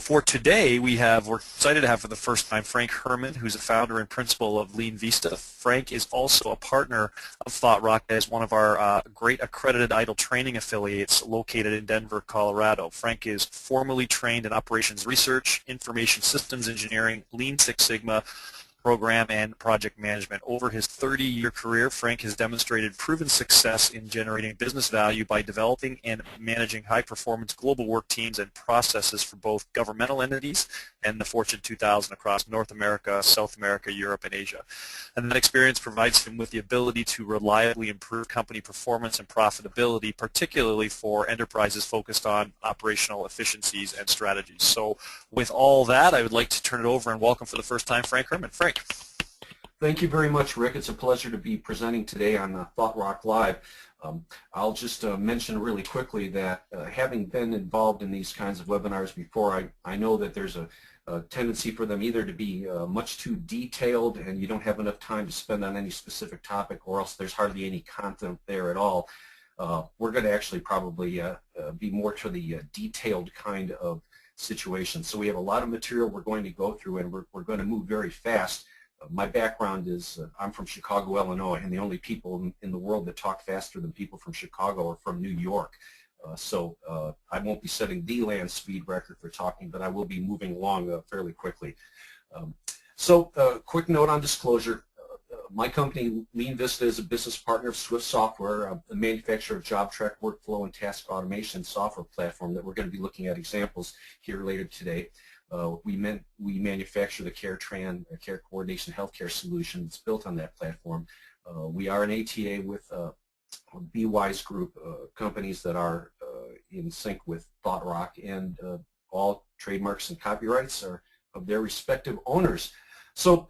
For today, we're excited to have for the first time Frank Herman, who's a founder and principal of LeanVista. Frank is also a partner of ThoughtRock as one of our great accredited ITIL training affiliates located in Denver, Colorado. Frank is formally trained in operations research, information systems engineering, Lean Six Sigma, program, and project management. Over his 30-year career, Frank has demonstrated proven success in generating business value by developing and managing high-performance global work teams and processes for both governmental entities and the Fortune 2000 across North America, South America, Europe, and Asia. And that experience provides him with the ability to reliably improve company performance and profitability, particularly for enterprises focused on operational efficiencies and strategies. So with all that, I would like to turn it over and welcome for the first time Frank Herman. Frank. Thank you very much, Rick. It's a pleasure to be presenting today on ThoughtRock Live. I'll just mention really quickly that having been involved in these kinds of webinars before, I know that there's a tendency for them either to be much too detailed and you don't have enough time to spend on any specific topic, or else there's hardly any content there at all. We're going to actually probably be more to the detailed kind of situation. So we have a lot of material we're going to go through, and we're going to move very fast. My background is I'm from Chicago, Illinois, and the only people in the world that talk faster than people from Chicago are from New York. So I won't be setting the land speed record for talking, but I will be moving along fairly quickly. Quick note on disclosure. My company, LeanVista, is a business partner of Swift Software, a manufacturer of job track, workflow, and task automation software platform that we're going to be looking at examples here later today. We manufacture the CareTran, Care Coordination Healthcare solution that's built on that platform. We are an ATA with BWise Group, companies that are in sync with ThoughtRock, and all trademarks and copyrights are of their respective owners. So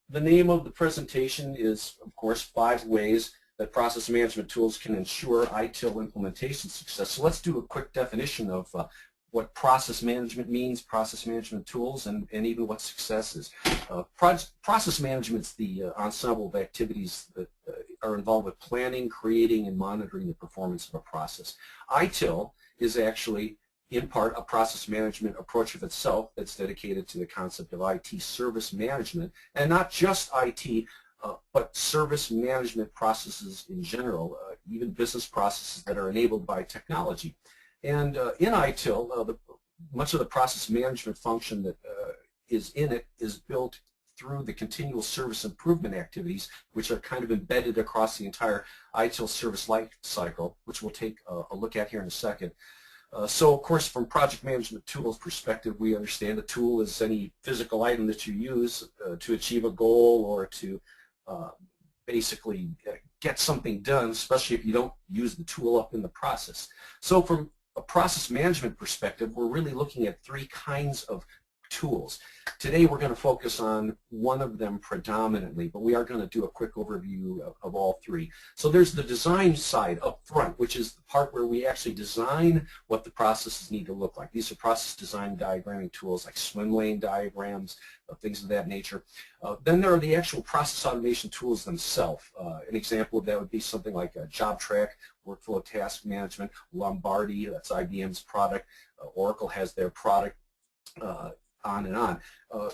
the name of the presentation is, of course, 5 ways that process management tools can ensure ITIL implementation success. So let's do a quick definition of what process management means, process management tools, and even what success is. Process management is the ensemble of activities that are involved with planning, creating, and monitoring the performance of a process. ITIL is actually, in part, a process management approach of itself that's dedicated to the concept of IT service management, and not just IT, but service management processes in general, even business processes that are enabled by technology. And in ITIL, much of the process management function that is in it is built through the continual service improvement activities, which are kind of embedded across the entire ITIL service life cycle, which we'll take a look at here in a second. So, of course, from project management tools perspective, we understand a tool is any physical item that you use to achieve a goal or to basically get something done, especially if you don't use the tool up in the process. So from a process management perspective, we're really looking at 3 kinds of tools. Today we're going to focus on one of them predominantly, but we are going to do a quick overview of all 3. So there's the design side up front, which is the part where we actually design what the processes need to look like. These are process design diagramming tools like swim lane diagrams, things of that nature. Then there are the actual process automation tools themselves. An example of that would be something like a job track, workflow task management, Lombardi, that's IBM's product, Oracle has their product, on and on.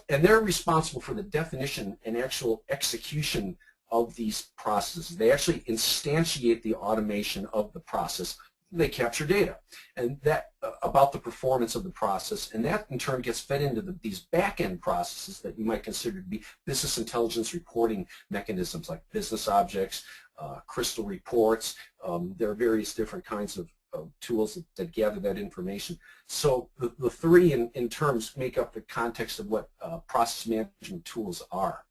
And they're responsible for the definition and actual execution of these processes. They actually instantiate the automation of the process. They capture data and that about the performance of the process, and that in turn gets fed into these back-end processes that you might consider to be business intelligence reporting mechanisms like business objects, crystal reports. There are various different kinds of tools that gather that information. So the 3 in terms make up the context of what process management tools are.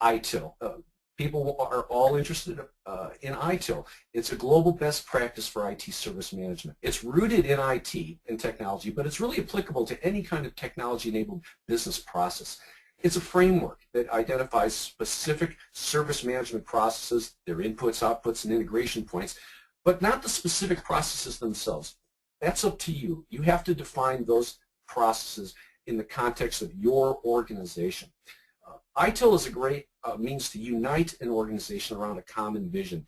ITIL. People are all interested in ITIL. It's a global best practice for IT service management. It's rooted in IT and technology, but it's really applicable to any kind of technology-enabled business process. It's a framework that identifies specific service management processes, their inputs, outputs, and integration points, but not the specific processes themselves. That's up to you. You have to define those processes in the context of your organization. ITIL is a great means to unite an organization around a common vision.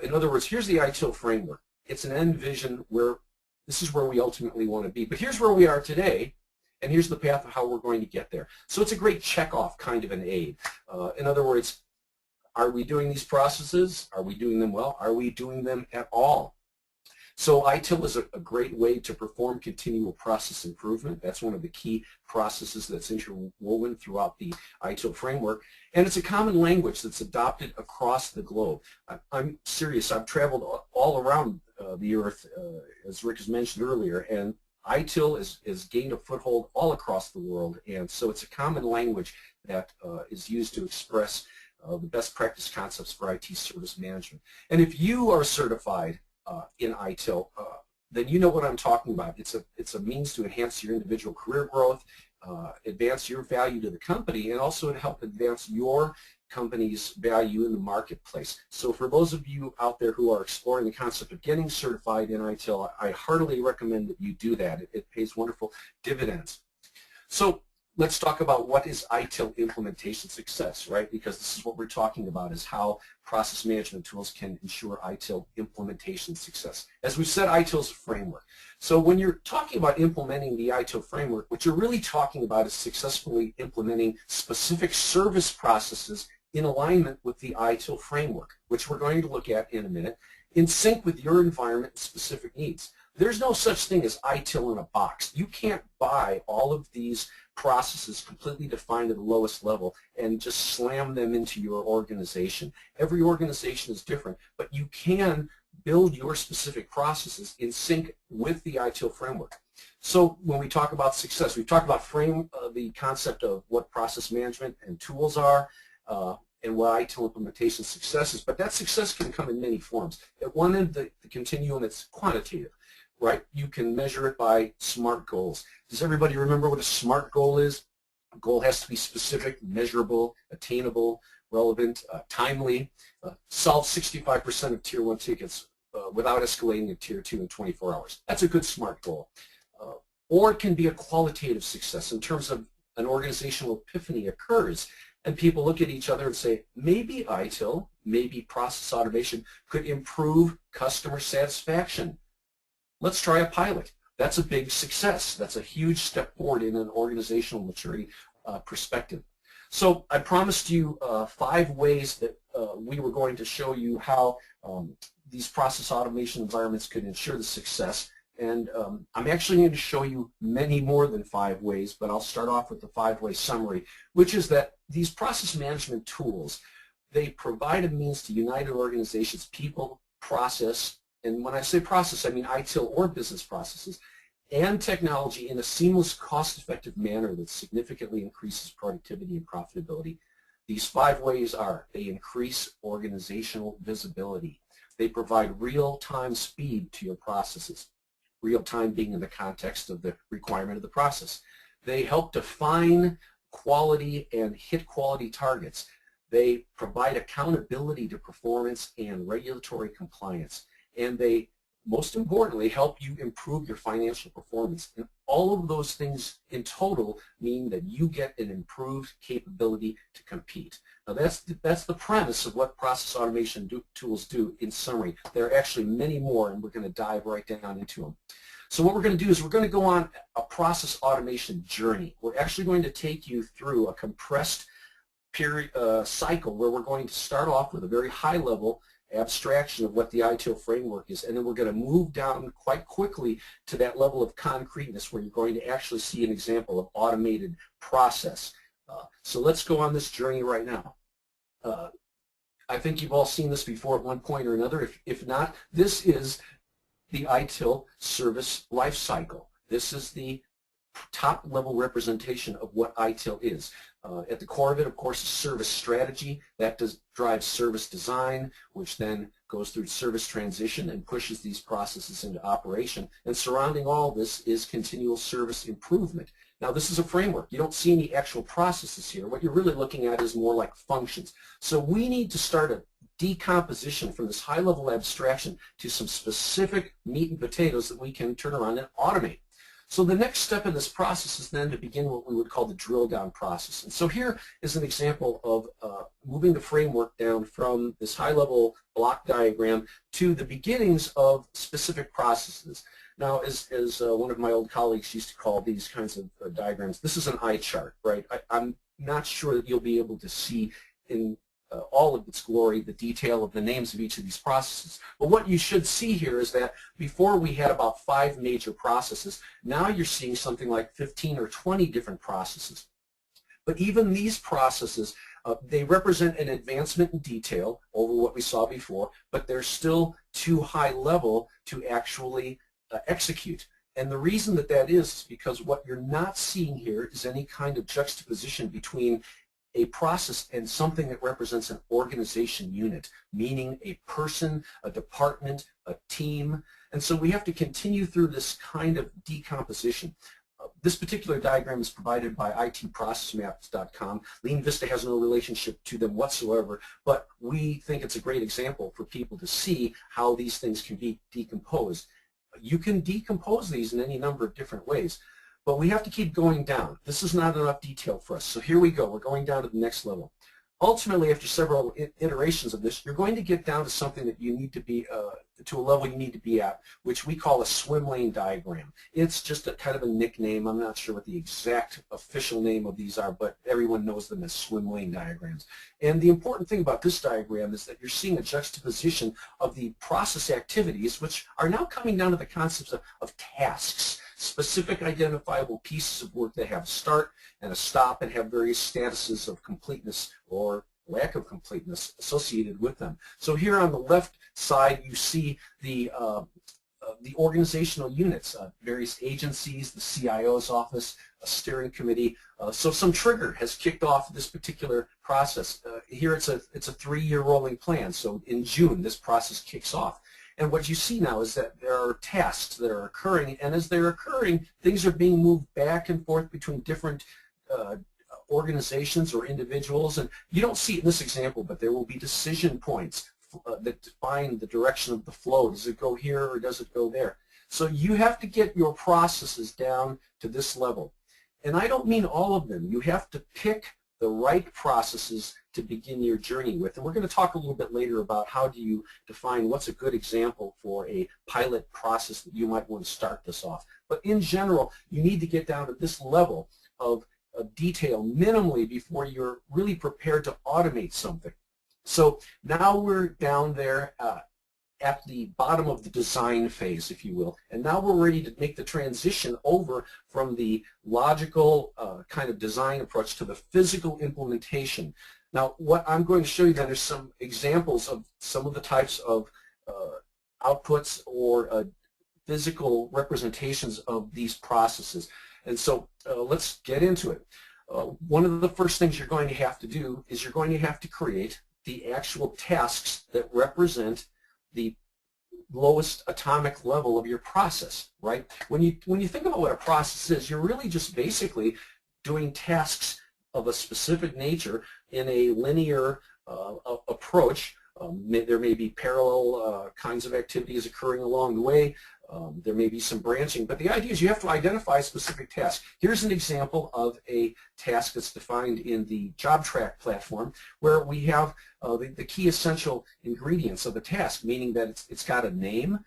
In other words, here's the ITIL framework. It's an end vision where this is where we ultimately want to be. But here's where we are today, and here's the path of how we're going to get there. So it's a great check-off kind of an aid. In other words, are we doing these processes? Are we doing them well? Are we doing them at all? So ITIL is a great way to perform continual process improvement. That's one of the key processes that's interwoven throughout the ITIL framework. And it's a common language that's adopted across the globe. I'm serious. I've traveled all around the earth, as Rick has mentioned earlier, and ITIL has gained a foothold all across the world. And so it's a common language that is used to express the best practice concepts for IT service management. And if you are certified in ITIL, then you know what I'm talking about. It's a means to enhance your individual career growth, advance your value to the company, and also to help advance your company's value in the marketplace. So for those of you out there who are exploring the concept of getting certified in ITIL, I heartily recommend that you do that. It pays wonderful dividends. So let's talk about what is ITIL implementation success, right? Because this is what we're talking about, is how process management tools can ensure ITIL implementation success. As we've said, ITIL is a framework. So when you're talking about implementing the ITIL framework, what you're really talking about is successfully implementing specific service processes in alignment with the ITIL framework, which we're going to look at in a minute, in sync with your environment and specific needs. There's no such thing as ITIL in a box. You can't buy all of these processes completely defined at the lowest level and just slam them into your organization. Every organization is different, but you can build your specific processes in sync with the ITIL framework. So when we talk about success, we've talked about the concept of what process management and tools are, and what ITIL implementation success is, but that success can come in many forms. At one end of the continuum, it's quantitative, right? You can measure it by SMART goals. Does everybody remember what a SMART goal is? A goal has to be specific, measurable, attainable, relevant, timely, solve 65% of Tier 1 tickets without escalating to Tier 2 in 24 hours. That's a good SMART goal. Or it can be a qualitative success in terms of an organizational epiphany occurs and people look at each other and say, maybe ITIL, maybe process automation could improve customer satisfaction. Let's try a pilot. That's a big success. That's a huge step forward in an organizational maturity perspective. So I promised you 5 ways that we were going to show you how these process automation environments could ensure the success. And I'm actually going to show you many more than 5 ways, but I'll start off with the 5-way summary, which is that these process management tools, they provide a means to unite an organization's people, process, and when I say process, I mean ITIL or business processes, and technology in a seamless, cost-effective manner that significantly increases productivity and profitability. These 5 ways are: they increase organizational visibility. They provide real-time speed to your processes, real-time being in the context of the requirement of the process. They help define quality and hit quality targets. They provide accountability to performance and regulatory compliance. And they, most importantly, help you improve your financial performance. And all of those things in total mean that you get an improved capability to compete. Now that's the premise of what process automation tools do in summary. There are actually many more, and we're going to dive right down into them. So what we're going to do is we're going to go on a process automation journey. We're actually going to take you through a compressed cycle where we're going to start off with a very high level abstraction of what the ITIL framework is, and then we're going to move down quite quickly to that level of concreteness where you're going to actually see an example of automated process. So let's go on this journey right now. I think you've all seen this before at one point or another. If not, this is the ITIL service lifecycle. This is the top level representation of what ITIL is. At the core of it, of course, is service strategy. That drives service design, which then goes through service transition and pushes these processes into operation. And surrounding all this is continual service improvement. Now, this is a framework. You don't see any actual processes here. What you're really looking at is more like functions. So we need to start a decomposition from this high-level abstraction to some specific meat and potatoes that we can turn around and automate. So the next step in this process is then to begin what we would call the drill down process. And so here is an example of moving the framework down from this high-level block diagram to the beginnings of specific processes. Now, as one of my old colleagues used to call these kinds of diagrams, this is an eye chart, right? I'm not sure that you'll be able to see in all of its glory the detail of the names of each of these processes. But what you should see here is that before we had about 5 major processes. Now you're seeing something like 15 or 20 different processes. But even these processes, they represent an advancement in detail over what we saw before, but they're still too high level to actually execute. And the reason that that is because what you're not seeing here is any kind of juxtaposition between a process and something that represents an organization unit, meaning a person, a department, a team. And so we have to continue through this kind of decomposition. This particular diagram is provided by itprocessmaps.com. LeanVista has no relationship to them whatsoever, but we think it's a great example for people to see how these things can be decomposed. You can decompose these in any number of different ways, but we have to keep going down. This is not enough detail for us, so here we go. We're going down to the next level. Ultimately, after several iterations of this, you're going to get down to something that you need to be, to a level you need to be at, which we call a swim lane diagram. It's just a kind of a nickname. I'm not sure what the exact official name of these are, but everyone knows them as swim lane diagrams. And the important thing about this diagram is that you're seeing a juxtaposition of the process activities, which are now coming down to the concepts of tasks, specific identifiable pieces of work that have a start and a stop and have various statuses of completeness or lack of completeness associated with them. So here on the left side you see the organizational units, various agencies, the CIO's office, a steering committee. So some trigger has kicked off this particular process. Here it's a 3-year rolling plan, so in June this process kicks off. And what you see now is that there are tasks that are occurring, and as they're occurring, things are being moved back and forth between different organizations or individuals. And you don't see it in this example, but there will be decision points that define the direction of the flow. Does it go here or does it go there? So you have to get your processes down to this level. And I don't mean all of them. You have to pick the right processes to begin your journey with. And we're going to talk a little bit later about how do you define what's a good example for a pilot process that you might want to start this off. But in general, you need to get down to this level of detail minimally before you're really prepared to automate something. So now we're down there at the bottom of the design phase, if you will, and now we're ready to make the transition over from the logical kind of design approach to the physical implementation. Now, what I'm going to show you then is some examples of some of the types of outputs or physical representations of these processes. And so let's get into it. One of the first things you're going to have to do is you're going to have to create the actual tasks that represent the lowest atomic level of your process, right? When you think about what a process is, you're really just basically doing tasks of a specific nature in a linear approach. There may be parallel kinds of activities occurring along the way. There may be some branching, but the idea is you have to identify a specific task. Here's an example of a task that's defined in the job track platform where we have the key essential ingredients of the task, meaning that it's got a name,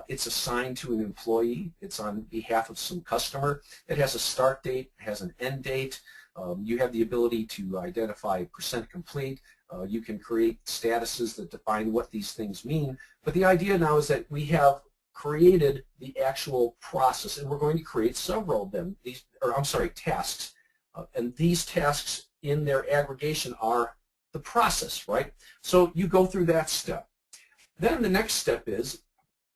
it's assigned to an employee, it's on behalf of some customer, it has a start date, it has an end date, you have the ability to identify percent complete, you can create statuses that define what these things mean, but the idea now is that we have created the actual process, and we're going to create several of them, tasks. And these tasks in their aggregation are the process, right? So you go through that step. Then the next step is,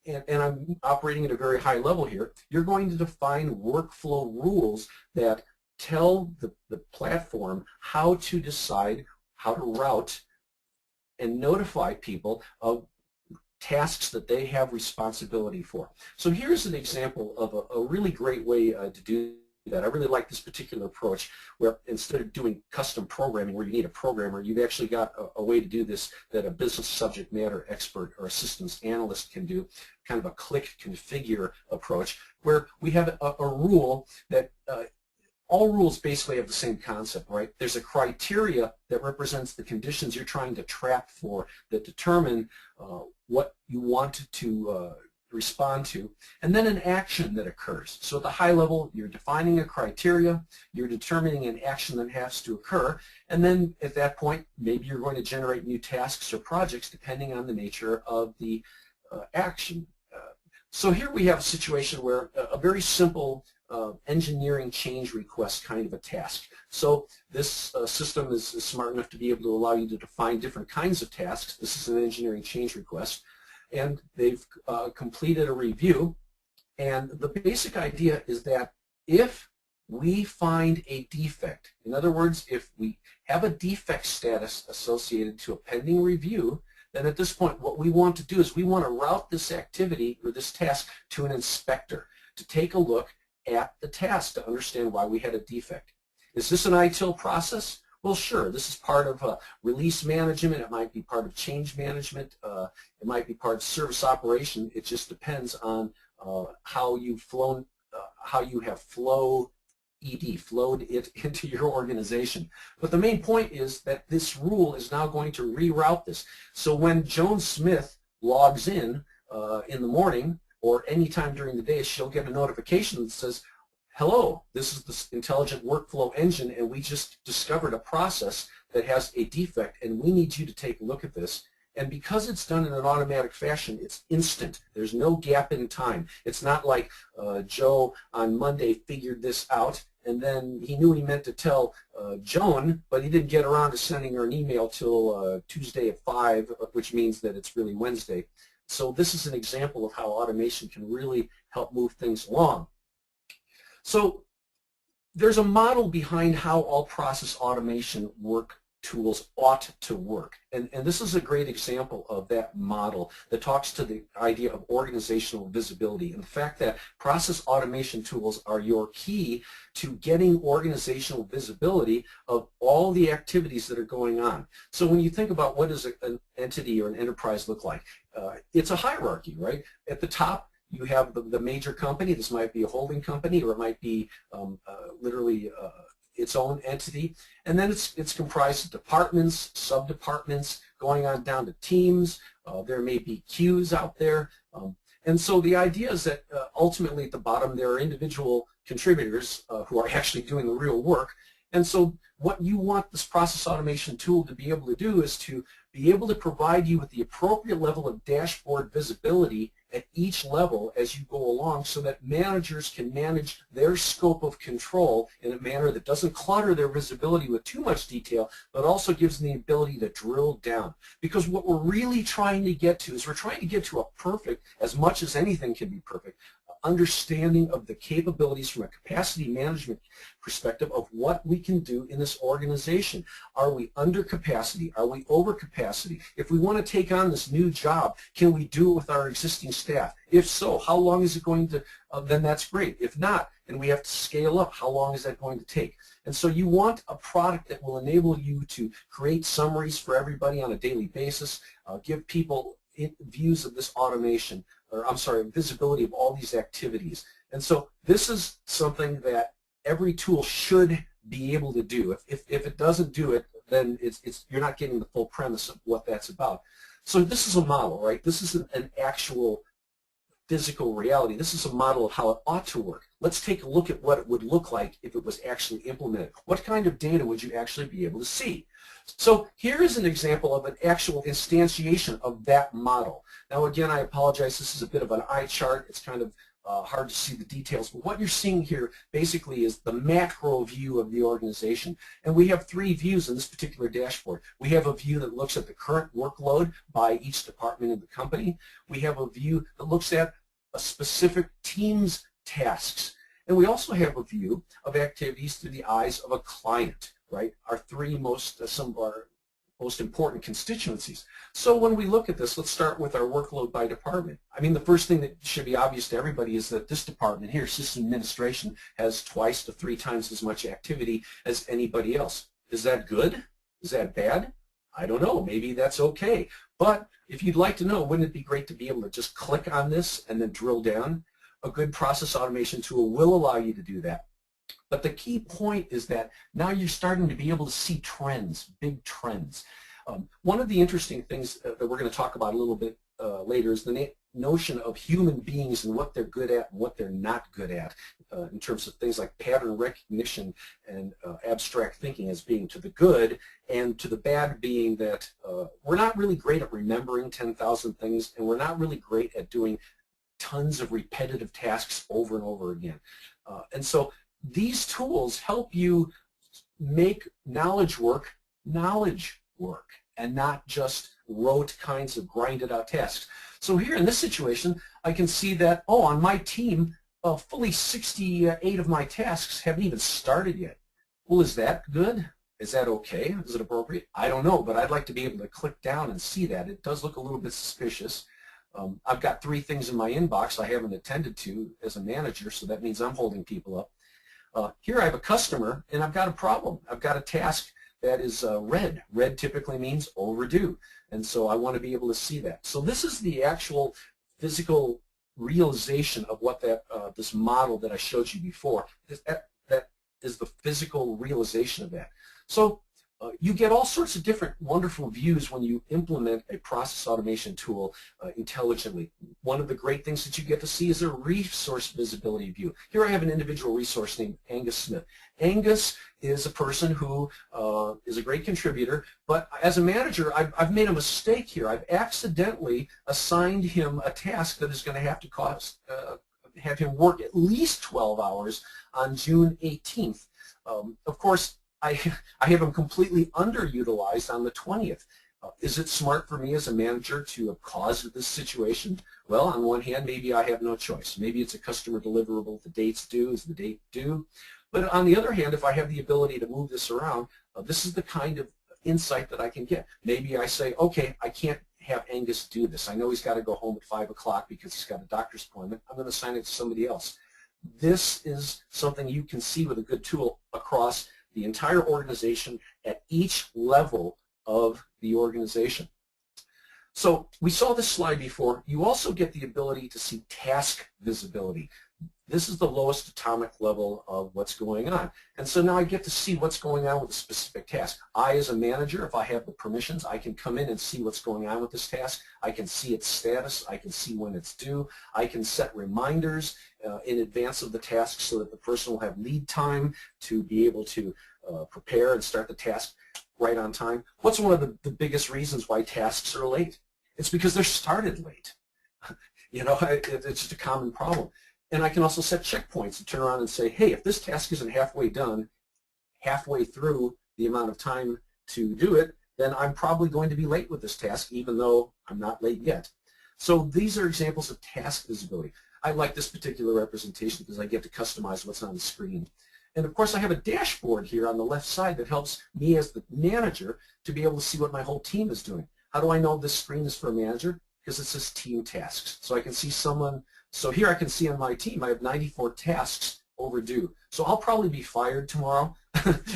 and I'm operating at a very high level here, you're going to define workflow rules that tell the platform how to decide how to route and notify people of tasks that they have responsibility for. So here's an example of a really great way to do that. I really like this particular approach where instead of doing custom programming where you need a programmer, you've actually got a way to do this that a business subject matter expert or a systems analyst can do, kind of a click configure approach where we have a rule that all rules basically have the same concept, right? There's a criteria that represents the conditions you're trying to trap for that determine what you want to respond to, and then an action that occurs. So at the high level, you're defining a criteria, you're determining an action that has to occur, and then at that point, maybe you're going to generate new tasks or projects depending on the nature of the action. So here we have a situation where a very simple engineering change request kind of a task. So this system is smart enough to be able to allow you to define different kinds of tasks. This is an engineering change request. And they've completed a review. And the basic idea is that if we find a defect, in other words, if we have a defect status associated to a pending review, then at this point what we want to do is we want to route this activity or this task to an inspector to take a look at the task to understand why we had a defect. Is this an ITIL process? Well, sure. This is part of release management. It might be part of change management. It might be part of service operation. It just depends on how you've flown, how you have flowed it into your organization. But the main point is that this rule is now going to reroute this. So when Joan Smith logs in the morning or anytime during the day, she'll get a notification that says, hello, this is the intelligent workflow engine, and we just discovered a process that has a defect, and we need you to take a look at this. And because it's done in an automatic fashion, it's instant. There's no gap in time. It's not like Joe on Monday figured this out, and then he knew he meant to tell Joan, but he didn't get around to sending her an email till Tuesday at 5, which means that it's really Wednesday. So this is an example of how automation can really help move things along. So there's a model behind how all process automation work tools ought to work. And this is a great example of that model that talks to the idea of organizational visibility and the fact that process automation tools are your key to getting organizational visibility of all the activities that are going on. So when you think about what does an entity or an enterprise look like, it's a hierarchy, right? At the top, you have the major company. This might be a holding company, or it might be literally its own entity. And then it's comprised of departments, sub-departments, going on down to teams. There may be queues out there. And so the idea is that ultimately at the bottom there are individual contributors who are actually doing the real work. And so what you want this process automation tool to be able to do is to be able to provide you with the appropriate level of dashboard visibility at each level as you go along, so that managers can manage their scope of control in a manner that doesn't clutter their visibility with too much detail, but also gives them the ability to drill down. Because what we're really trying to get to is we're trying to get to a perfect, as much as anything can be perfect, understanding of the capabilities from a capacity management perspective of what we can do in this organization. Are we under capacity? Are we over capacity? If we want to take on this new job, can we do it with our existing staff? If so, how long is it going to, then that's great. If not, and we have to scale up, how long is that going to take? And so you want a product that will enable you to create summaries for everybody on a daily basis, give people views of this automation, or I'm sorry, visibility of all these activities. And so this is something that every tool should be able to do. If it doesn't do it, then you're not getting the full premise of what that's about. So this is a model, right? This is an actual physical reality. This is a model of how it ought to work. Let's take a look at what it would look like if it was actually implemented. What kind of data would you actually be able to see? So here is an example of an actual instantiation of that model. Now again, I apologize, this is a bit of an eye chart. It's kind of hard to see the details, but what you're seeing here basically is the macro view of the organization. And we have three views in this particular dashboard. We have a view that looks at the current workload by each department in the company. We have a view that looks at a specific team's tasks. And we also have a view of activities through the eyes of a client, right? Our some of our most important constituencies. So when we look at this, let's start with our workload by department. I mean, the first thing that should be obvious to everybody is that this department here, system administration, has 2 to 3 times as much activity as anybody else. Is that good? Is that bad? I don't know. Maybe that's okay. But if you'd like to know, wouldn't it be great to be able to just click on this and then drill down? A good process automation tool will allow you to do that. But the key point is that now you're starting to be able to see trends, big trends. One of the interesting things that we're going to talk about a little bit later is the notion of human beings and what they're good at and what they're not good at in terms of things like pattern recognition and abstract thinking as being to the good, and to the bad being that we're not really great at remembering 10,000 things, and we're not really great at doing tons of repetitive tasks over and over again. And so these tools help you make knowledge work, and not just rote kinds of grinded out tasks. So here in this situation, I can see that, oh, on my team, fully 68 of my tasks haven't even started yet. Well, is that good? Is that okay? Is it appropriate? I don't know, but I'd like to be able to click down and see that. It does look a little bit suspicious. I've got 3 things in my inbox I haven't attended to as a manager, so that means I'm holding people up. Here I have a customer, and I've got a problem. I've got a task that is red. Red typically means overdue, and so I want to be able to see that. So this is the actual physical realization of what that this model that I showed you before. That is the physical realization of that. So you get all sorts of different wonderful views when you implement a process automation tool intelligently. One of the great things that you get to see is a resource visibility view. Here I have an individual resource named Angus Smith. Angus is a person who is a great contributor, but as a manager, I've made a mistake here. I've accidentally assigned him a task that is going to have to have him work at least 12 hours on June 18th. Of course, I have him completely underutilized on the 20th. Is it smart for me as a manager to have caused this situation? Well, on one hand, maybe I have no choice. Maybe it's a customer deliverable. The date's due is the date due. But on the other hand, if I have the ability to move this around, this is the kind of insight that I can get. Maybe I say, okay, I can't have Angus do this. I know he's got to go home at 5 o'clock because he's got a doctor's appointment. I'm going to assign it to somebody else. This is something you can see with a good tool across the entire organization at each level of the organization. So we saw this slide before. You also get the ability to see task visibility. This is the lowest atomic level of what's going on. And so now I get to see what's going on with a specific task. I, as a manager, if I have the permissions, I can come in and see what's going on with this task. I can see its status. I can see when it's due. I can set reminders in advance of the task so that the person will have lead time to be able to prepare and start the task right on time. What's one of the biggest reasons why tasks are late? It's because they're started late. You know, it's just a common problem. And I can also set checkpoints and turn around and say, hey, if this task isn't halfway done, halfway through the amount of time to do it, then I'm probably going to be late with this task, even though I'm not late yet. So these are examples of task visibility. I like this particular representation because I get to customize what's on the screen. And of course, I have a dashboard here on the left side that helps me as the manager to be able to see what my whole team is doing. How do I know this screen is for a manager? Because it says team tasks. So I can see someone. So here I can see on my team I have 94 tasks overdue. So I'll probably be fired tomorrow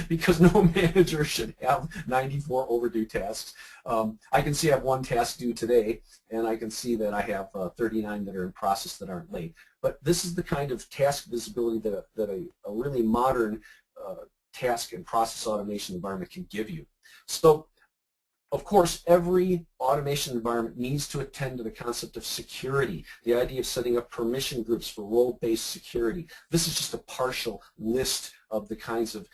because no manager should have 94 overdue tasks. I can see I have 1 task due today, and I can see that I have 39 that are in process that aren't late. But this is the kind of task visibility that a really modern task and process automation environment can give you. So, of course, every automation environment needs to attend to the concept of security, the idea of setting up permission groups for role-based security. This is just a partial list of the kinds of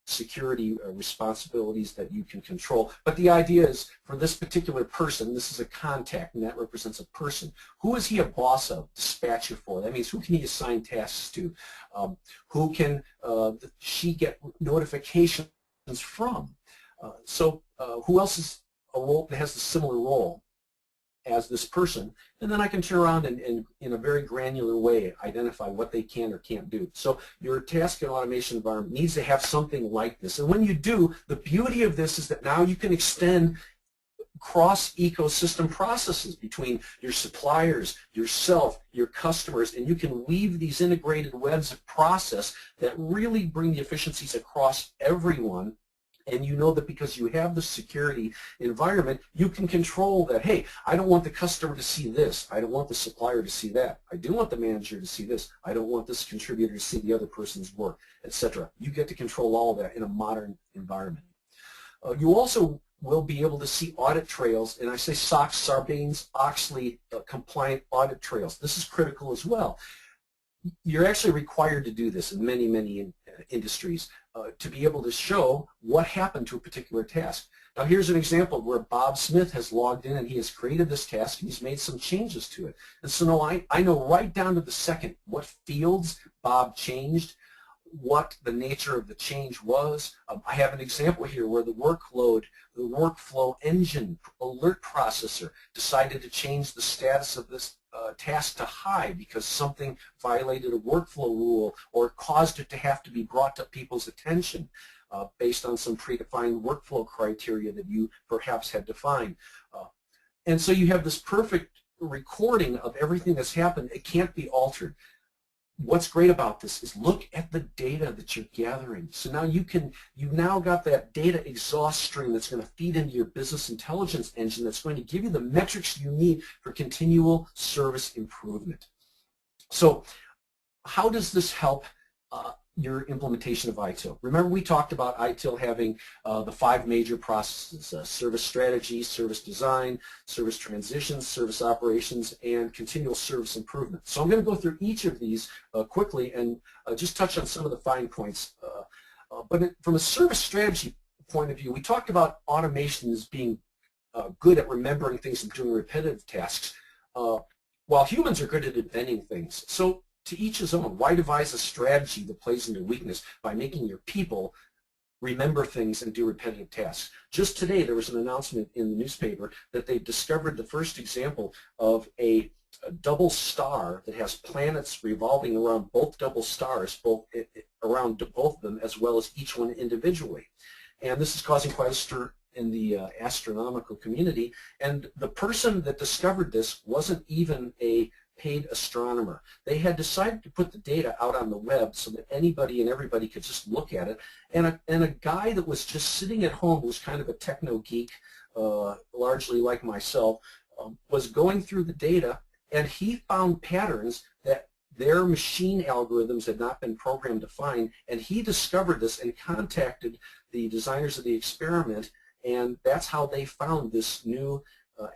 security responsibilities that you can control. But the idea is, for this particular person, this is a contact, and that represents a person. Who is he a boss of, dispatcher for? That means who can he assign tasks to? Who can she get notifications from? Who else is a role that has a similar role as this person? And then I can turn around and in a very granular way identify what they can or can't do. So your task and automation environment needs to have something like this. And when you do, the beauty of this is that now you can extend cross-ecosystem processes between your suppliers, yourself, your customers, and you can weave these integrated webs of process that really bring the efficiencies across everyone. And you know that because you have the security environment, you can control that. Hey, I don't want the customer to see this. I don't want the supplier to see that. I do want the manager to see this. I don't want this contributor to see the other person's work, etc. You get to control all of that in a modern environment. You also we'll be able to see audit trails, and I say SOX, Sarbanes-Oxley compliant audit trails. This is critical as well. You're actually required to do this in many, many industries to be able to show what happened to a particular task. Now here's an example where Bob Smith has logged in and he has created this task and he's made some changes to it. And so now I know right down to the second what fields Bob changed, what the nature of the change was. I have an example here where the workflow engine alert processor decided to change the status of this task to high because something violated a workflow rule or caused it to have to be brought to people's attention based on some predefined workflow criteria that you perhaps had defined. And so you have this perfect recording of everything that's happened. It can't be altered. What's great about this is look at the data that you're gathering. So now you've now got that data exhaust stream that's going to feed into your business intelligence engine that's going to give you the metrics you need for continual service improvement. So how does this help your implementation of ITIL? Remember we talked about ITIL having the 5 major processes, service strategy, service design, service transitions, service operations, and continual service improvement. So I'm going to go through each of these quickly and just touch on some of the fine points. But from a service strategy point of view, we talked about automation as being good at remembering things and doing repetitive tasks, while humans are good at inventing things. So to each his own. Why devise a strategy that plays into weakness by making your people remember things and do repetitive tasks? Just today there was an announcement in the newspaper that they discovered the first example of a double star that has planets revolving around both double stars, around both of them as well as each one individually. And this is causing quite a stir in the astronomical community. And the person that discovered this wasn't even a paid astronomer. They had decided to put the data out on the web so that anybody and everybody could just look at it. And a guy that was just sitting at home, who was kind of a techno geek, largely like myself, was going through the data, and he found patterns that their machine algorithms had not been programmed to find, and he discovered this and contacted the designers of the experiment, and that's how they found this new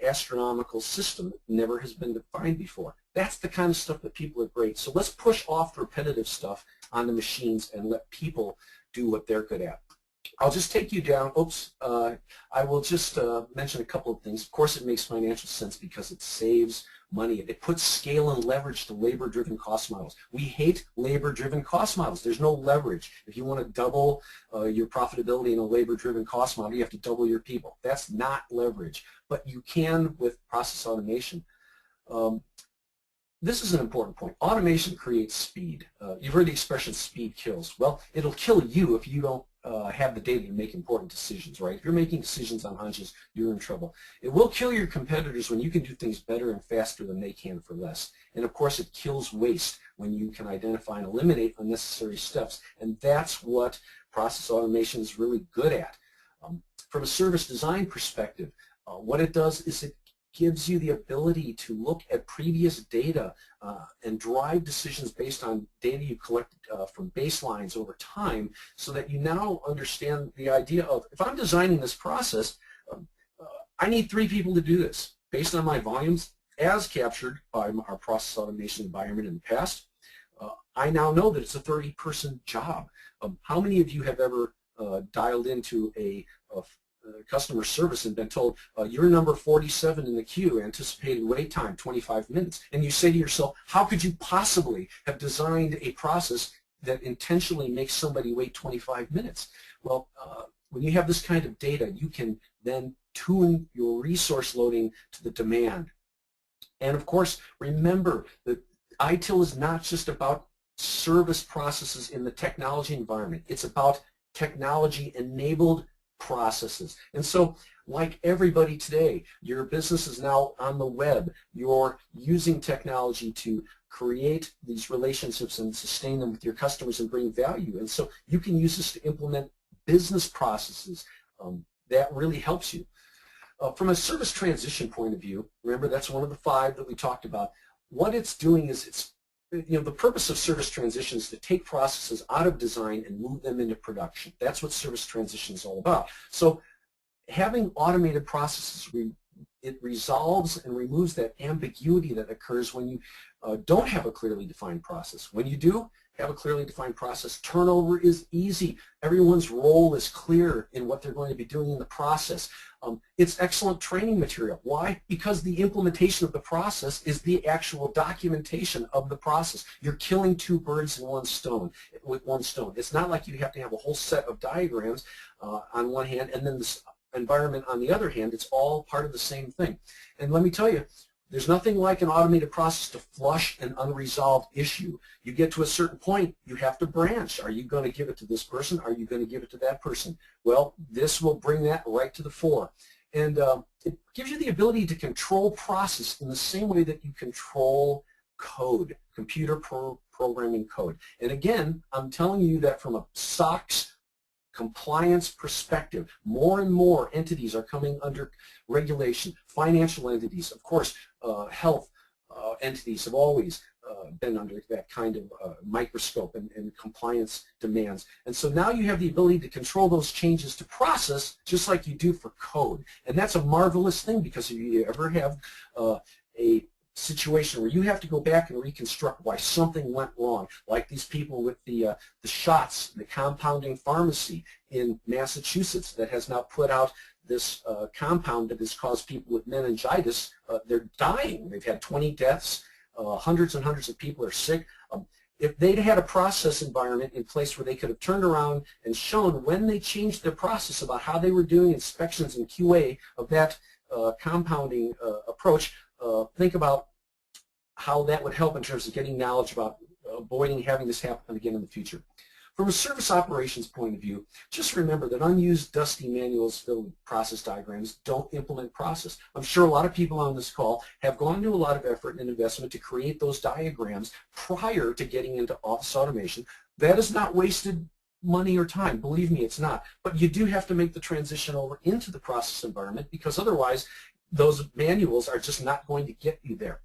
astronomical system that never has been defined before. That's the kind of stuff that people are great. So let's push off repetitive stuff on the machines and let people do what they're good at. I'll just take you down. I will just mention a couple of things. Of course, it makes financial sense because it saves money. It puts scale and leverage to labor-driven cost models. We hate labor-driven cost models. There's no leverage. If you want to double your profitability in a labor-driven cost model, you have to double your people. That's not leverage, but you can with process automation. This is an important point. Automation creates speed. You've heard the expression speed kills. Well, it'll kill you if you don't have the data to make important decisions, right? If you're making decisions on hunches, you're in trouble. It will kill your competitors when you can do things better and faster than they can for less. And of course, it kills waste when you can identify and eliminate unnecessary steps. And that's what process automation is really good at. From a service design perspective, what it does is it gives you the ability to look at previous data and drive decisions based on data you collected from baselines over time, so that you now understand the idea of, if I'm designing this process, I need 3 people to do this based on my volumes as captured by our process automation environment in the past. I now know that it's a 30-person job. How many of you have ever dialed into a customer service and been told, you're number 47 in the queue, anticipated wait time 25 minutes, and you say to yourself, how could you possibly have designed a process that intentionally makes somebody wait 25 minutes? Well, when you have this kind of data, you can then tune your resource loading to the demand. And of course, remember that ITIL is not just about service processes in the technology environment. It's about technology-enabled processes. And so, like everybody today, your business is now on the web. You're using technology to create these relationships and sustain them with your customers and bring value. And so you can use this to implement business processes. That really helps you. From a service transition point of view, remember that's one of the 5 that we talked about. What it's doing is the purpose of service transition is to take processes out of design and move them into production. That's what service transition is all about. So having automated processes, it resolves and removes that ambiguity that occurs when you don't have a clearly defined process. When you do have a clearly defined process, turnover is easy. Everyone's role is clear in what they're going to be doing in the process. It's excellent training material. Why? Because the implementation of the process is the actual documentation of the process. You're killing two birds in one stone, with one stone. It's not like you have to have a whole set of diagrams on one hand and then this environment on the other hand. It's all part of the same thing. And let me tell you, there's nothing like an automated process to flush an unresolved issue. You get to a certain point, you have to branch. Are you going to give it to this person? Are you going to give it to that person? Well, this will bring that right to the fore. And it gives you the ability to control process in the same way that you control code, computer programming code. And again, I'm telling you that from a SOX compliance perspective, more and more entities are coming under regulation. Financial entities, of course, health entities have always been under that kind of microscope and compliance demands. And so now you have the ability to control those changes to process just like you do for code. And that's a marvelous thing, because if you ever have a situation where you have to go back and reconstruct why something went wrong, like these people with the shots, the compounding pharmacy in Massachusetts that has now put out this compound that has caused people with meningitis. They're dying. They've had 20 deaths. Hundreds and hundreds of people are sick. If they'd had a process environment in place where they could have turned around and shown when they changed their process about how they were doing inspections and QA of that compounding approach, think about how that would help in terms of getting knowledge about avoiding having this happen again in the future. From a service operations point of view, just remember that unused dusty manuals filled with process diagrams don't implement process. I'm sure a lot of people on this call have gone to a lot of effort and investment to create those diagrams prior to getting into office automation. That is not wasted money or time. Believe me, it's not. But you do have to make the transition over into the process environment, because otherwise those manuals are just not going to get you there.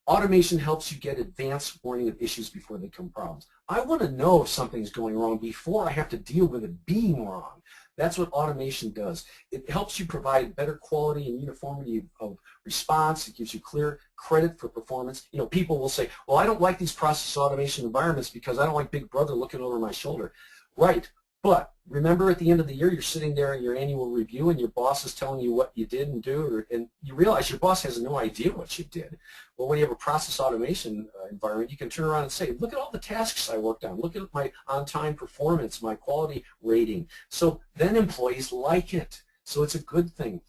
Automation helps you get advanced warning of issues before they become problems. I want to know if something's going wrong before I have to deal with it being wrong. That's what automation does. It helps you provide better quality and uniformity of response. It gives you clear credit for performance. You know, people will say, well, I don't like these process automation environments because I don't like Big Brother looking over my shoulder. Right. But remember, at the end of the year, you're sitting there in your annual review and your boss is telling you what you did and do, and you realize your boss has no idea what you did. Well, when you have a process automation environment, you can turn around and say, look at all the tasks I worked on. Look at my on-time performance, my quality rating. So then employees like it. So it's a good thing.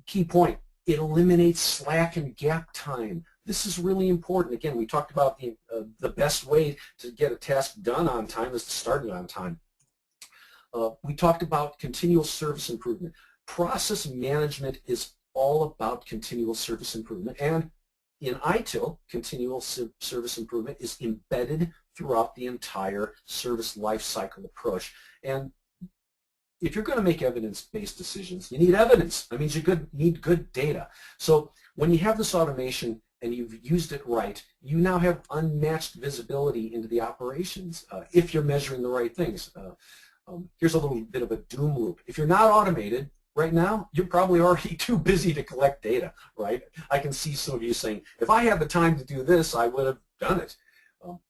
Key point, it eliminates slack and gap time. This is really important. Again, we talked about the best way to get a task done on time is to start it on time. We talked about continual service improvement. Process management is all about continual service improvement, and in ITIL, continual service improvement is embedded throughout the entire service lifecycle approach. And if you're going to make evidence-based decisions, you need evidence. That means you need good data. So when you have this automation and you've used it right, you now have unmatched visibility into the operations if you're measuring the right things. Here's a little bit of a doom loop. If you're not automated right now, you're probably already too busy to collect data, right? I can see some of you saying, if I had the time to do this, I would have done it.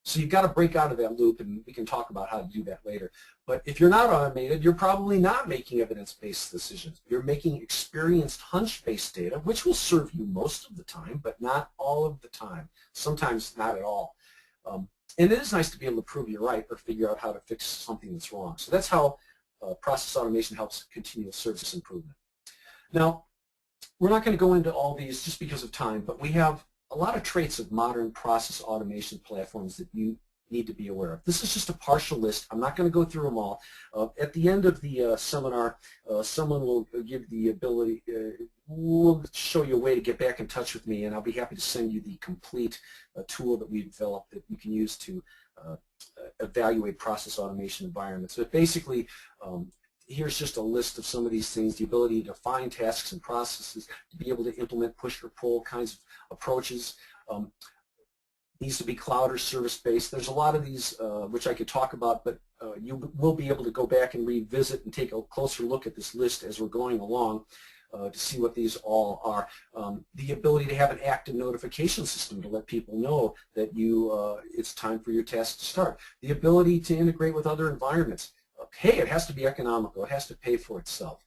So you've got to break out of that loop, and we can talk about how to do that later. But if you're not automated, you're probably not making evidence-based decisions. You're making experienced hunch-based data, which will serve you most of the time, but not all of the time. Sometimes not at all. And it is nice to be able to prove you're right or figure out how to fix something that's wrong. So that's how process automation helps continuous service improvement. Now, we're not going to go into all these just because of time, but we have a lot of traits of modern process automation platforms that you need to be aware of. This is just a partial list. I'm not going to go through them all. At the end of the seminar, someone will give the ability, we'll show you a way to get back in touch with me, and I'll be happy to send you the complete tool that we've developed that you can use to evaluate process automation environments. So basically, here's just a list of some of these things: the ability to define tasks and processes, to be able to implement push or pull kinds of approaches, needs to be cloud or service-based. There's a lot of these which I could talk about, but you will be able to go back and revisit and take a closer look at this list as we're going along to see what these all are. The ability to have an active notification system to let people know that it's time for your task to start. The ability to integrate with other environments. Hey, it has to be economical. It has to pay for itself.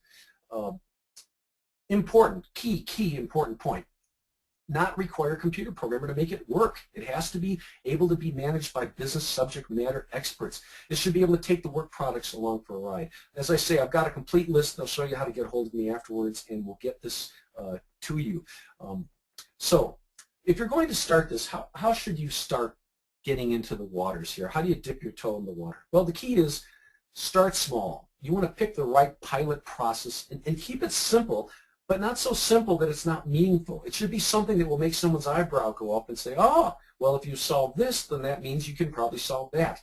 Important, key important point. Not require a computer programmer to make it work. It has to be able to be managed by business subject matter experts. It should be able to take the work products along for a ride. As I say, I've got a complete list. I'll show you how to get a hold of me afterwards, and we'll get this to you. So if you're going to start this, how should you start getting into the waters here? How do you dip your toe in the water? Well, the key is start small. You want to pick the right pilot process and keep it simple, but not so simple that it's not meaningful. It should be something that will make someone's eyebrow go up and say, oh, well, if you solve this, then that means you can probably solve that.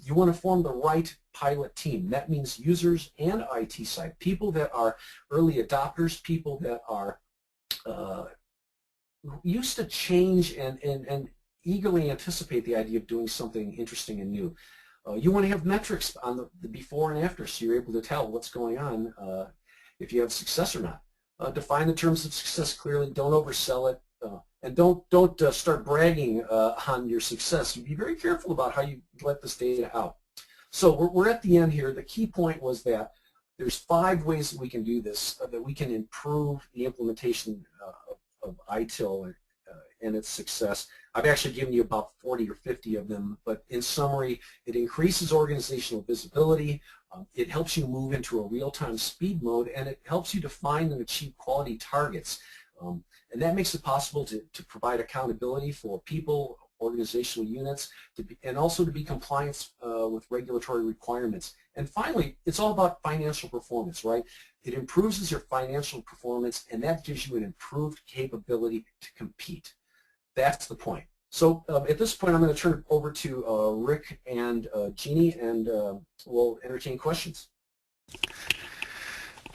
You want to form the right pilot team. That means users and IT side, people that are early adopters, people that are used to change and eagerly anticipate the idea of doing something interesting and new. You want to have metrics on the before and after so you're able to tell what's going on if you have success or not. Define the terms of success clearly. Don't oversell it, and don't start bragging on your success. You be very careful about how you let this data out. So we're at the end here. The key point was that there's 5 ways that we can do this, that we can improve the implementation of ITIL and its success. I've actually given you about 40 or 50 of them, but in summary, it increases organizational visibility, it helps you move into a real-time speed mode, and it helps you define and achieve quality targets. And that makes it possible to provide accountability for people, organizational units, and also to be compliant with regulatory requirements. And finally, it's all about financial performance, right? It improves your financial performance, and that gives you an improved capability to compete. That's the point. So at this point, I'm going to turn it over to Rick and Jeannie, and we'll entertain questions.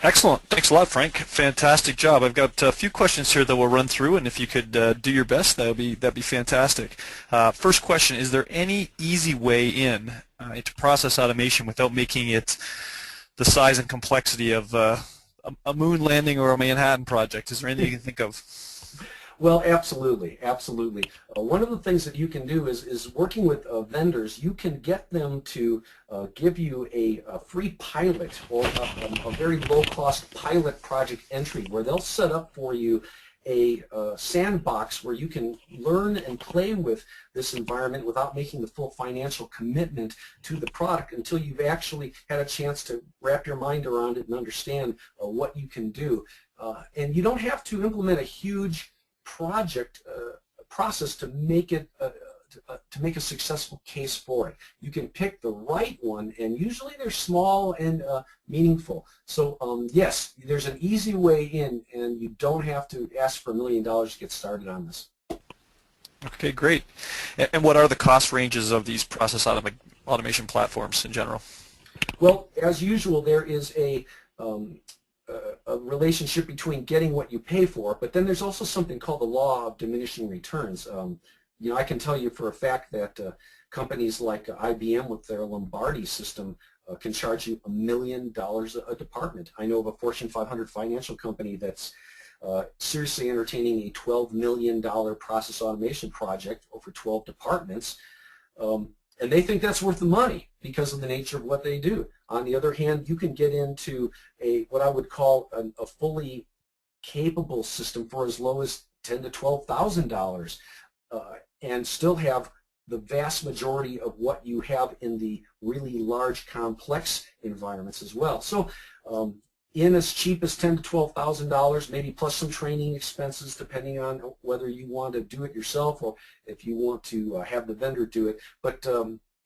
Excellent. Thanks a lot, Frank. Fantastic job. I've got a few questions here that we'll run through, and if you could do your best, that'd be fantastic. First question: is there any easy way into process automation without making it the size and complexity of a moon landing or a Manhattan project? Is there anything you can think of? Well, absolutely, absolutely. One of the things that you can do is working with vendors, you can get them to give you a free pilot or a very low-cost pilot project entry where they'll set up for you a sandbox where you can learn and play with this environment without making the full financial commitment to the product until you've actually had a chance to wrap your mind around it and understand what you can do. And you don't have to implement a huge project process to make it to make a successful case for it. You can pick the right one, and usually they're small and meaningful. So yes, there's an easy way in, and you don't have to ask for $1 million to get started on this. Okay, great. And what are the cost ranges of these process automation platforms in general? Well, as usual, there is a relationship between getting what you pay for, but then there's also something called the law of diminishing returns. You know, I can tell you for a fact that companies like IBM with their Lombardi system can charge you $1 million a department. I know of a Fortune 500 financial company that's seriously entertaining a $12 million process automation project over 12 departments. And they think that's worth the money because of the nature of what they do. On the other hand, you can get into what I would call a fully capable system for as low as $10,000 to $12,000 and still have the vast majority of what you have in the really large, complex environments as well. So in as cheap as $10,000 to $12,000, maybe plus some training expenses, depending on whether you want to do it yourself or if you want to have the vendor do it. But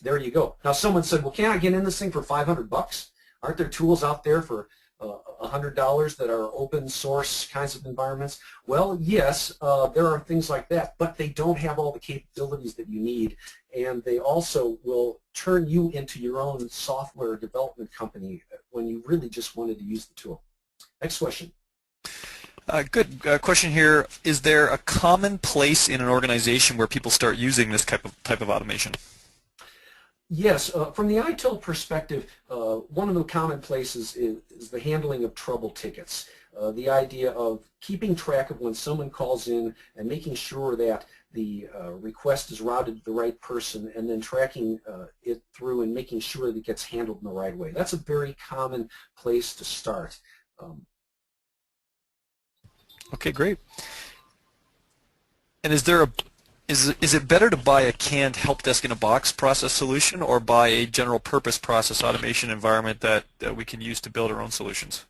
there you go. Now, someone said, well, can't I get in this thing for $500? Aren't there tools out there for $100 that are open source kinds of environments? Well, yes, there are things like that, but they don't have all the capabilities that you need, and they also will turn you into your own software development company when you really just wanted to use the tool. Next question. Good question here. Is there a common place in an organization where people start using this type of automation? Yes, from the ITIL perspective, one of the common places is the handling of trouble tickets. The idea of keeping track of when someone calls in and making sure that the request is routed to the right person, and then tracking it through and making sure that it gets handled in the right way. That's a very common place to start. Okay, great. And is it better to buy a canned help desk in a box process solution, or buy a general purpose process automation environment that we can use to build our own solutions?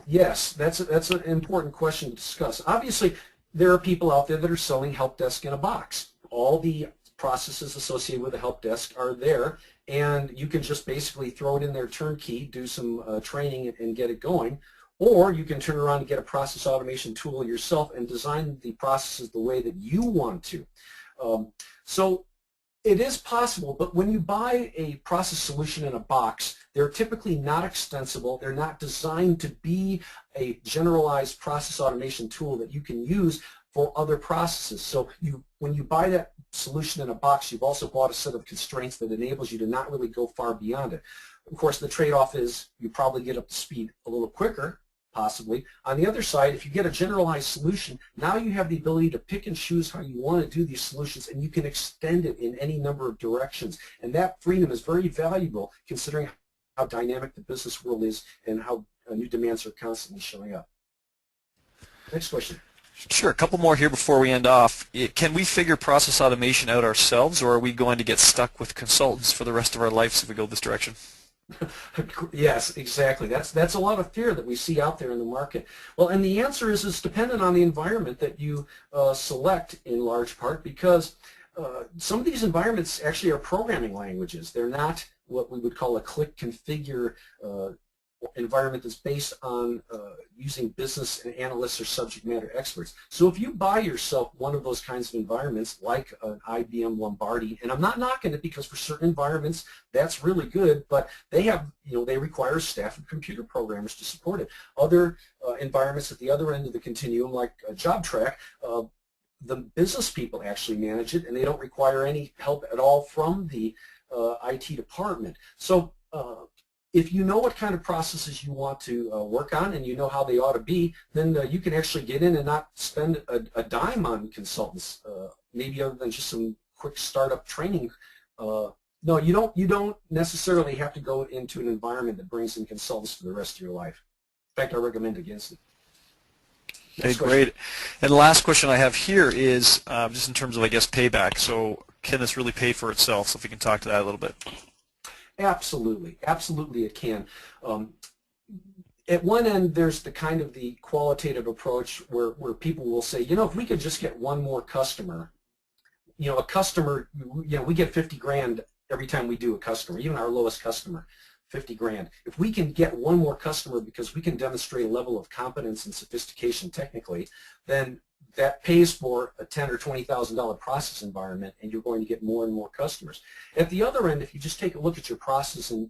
Yes, that's an important question to discuss. Obviously, there are people out there that are selling help desk in a box. All the processes associated with a help desk are there, and you can just basically throw it in there turnkey, do some training and get it going. Or you can turn around and get a process automation tool yourself and design the processes the way that you want to. So it is possible, but when you buy a process solution in a box, they're typically not extensible. They're not designed to be a generalized process automation tool that you can use for other processes. So when you buy that solution in a box, you've also bought a set of constraints that enables you to not really go far beyond it. Of course, the trade-off is you probably get up to speed a little quicker, possibly. On the other side, if you get a generalized solution, now you have the ability to pick and choose how you want to do these solutions, and you can extend it in any number of directions. And that freedom is very valuable considering how dynamic the business world is and how new demands are constantly showing up. Next question. Sure, a couple more here before we end off. Can we figure process automation out ourselves, or are we going to get stuck with consultants for the rest of our lives if we go this direction? Yes, exactly. That's a lot of fear that we see out there in the market. Well, and the answer is it's dependent on the environment that you select in large part, because some of these environments actually are programming languages. They're not what we would call a click configure environment that's based on using business and analysts or subject matter experts. So if you buy yourself one of those kinds of environments like an IBM Lombardi, and I'm not knocking it because for certain environments that's really good, but they have, they require staff of computer programmers to support it. Other environments at the other end of the continuum like JobTrack, the business people actually manage it and they don't require any help at all from the IT department. So if you know what kind of processes you want to work on and you know how they ought to be, then you can actually get in and not spend a dime on consultants, maybe other than just some quick startup training. No, you don't necessarily have to go into an environment that brings in consultants for the rest of your life. In fact, I recommend against it. Okay, great. And the last question I have here is just in terms of, I guess, payback. So can this really pay for itself? So if we can talk to that a little bit. Absolutely, absolutely it can. At one end, there's the kind of the qualitative approach where people will say, if we could just get one more customer, a customer, we get 50 grand every time we do a customer, even our lowest customer, 50 grand. If we can get one more customer because we can demonstrate a level of competence and sophistication technically, then that pays for a $10,000 or $20,000 process environment, and you're going to get more and more customers. At the other end, if you just take a look at your processes and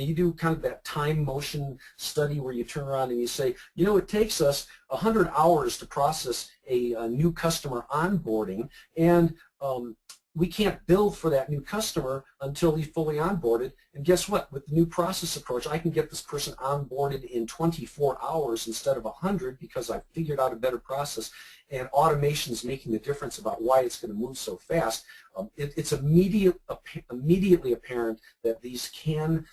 you do kind of that time motion study where you turn around and you say, it takes us 100 hours to process a new customer onboarding, and we can't bill for that new customer until he's fully onboarded. And guess what? With the new process approach, I can get this person onboarded in 24 hours instead of 100 because I figured out a better process, and automation is making the difference about why it's going to move so fast. It's immediately apparent that these can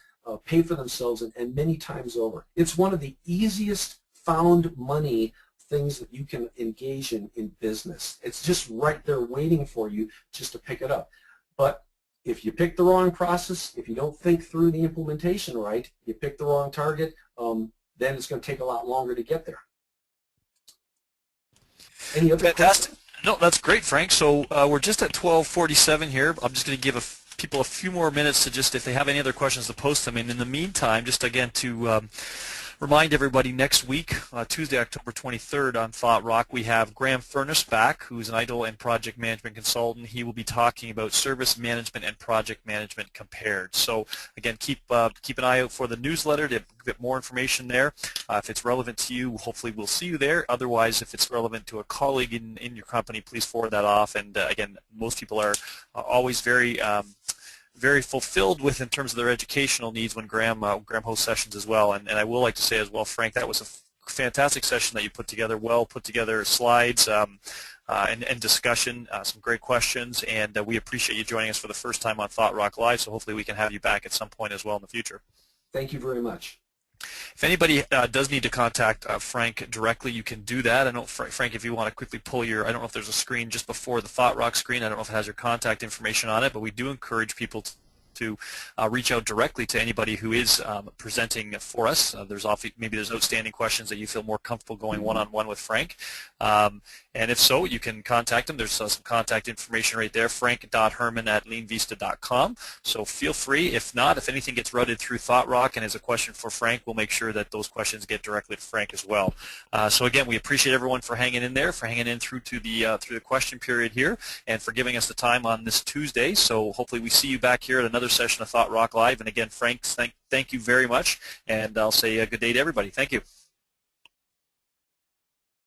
pay for themselves and many times over. It's one of the easiest found money things that you can engage in business. It's just right there waiting for you just to pick it up. But if you pick the wrong process, if you don't think through the implementation right, you pick the wrong target, then it's going to take a lot longer to get there. Any other Fantastic. questions? No, that's great, Frank. So we're just at 12:47 here. I'm just going to give people a few more minutes to just, if they have any other questions, to post them. And in the meantime, just again to Remind everybody next week, Tuesday, October 23rd on Thought Rock, we have Graham Furness back, who's an ITIL and project management consultant. He will be talking about service management and project management compared. So again, keep an eye out for the newsletter to get more information there. If it's relevant to you, hopefully we'll see you there. Otherwise, if it's relevant to a colleague in your company, please forward that off. And again, most people are always very fulfilled with in terms of their educational needs when Graham hosts sessions as well. And I will like to say as well, Frank, that was a fantastic session that you put together, well put together slides and discussion, some great questions, and we appreciate you joining us for the first time on Thought Rock Live, so hopefully we can have you back at some point as well in the future. Thank you very much. If anybody does need to contact Frank directly, you can do that. I know, Frank, if you want to quickly pull your, I don't know if there's a screen just before the Thought Rock screen. I don't know if it has your contact information on it, but we do encourage people to reach out directly to anybody who is presenting for us. Maybe there's outstanding questions that you feel more comfortable going one-on-one with Frank. And if so, you can contact him. There's some contact information right there, frank.herman@LeanVista.com. So feel free. If not, if anything gets routed through Thought Rock and is a question for Frank, we'll make sure that those questions get directly to Frank as well. So again, we appreciate everyone for hanging in there, for hanging in through to the question period here, and for giving us the time on this Tuesday. So hopefully we see you back here at another session of Thought Rock Live. And again, Frank, thank you very much, and I'll say a good day to everybody. Thank you.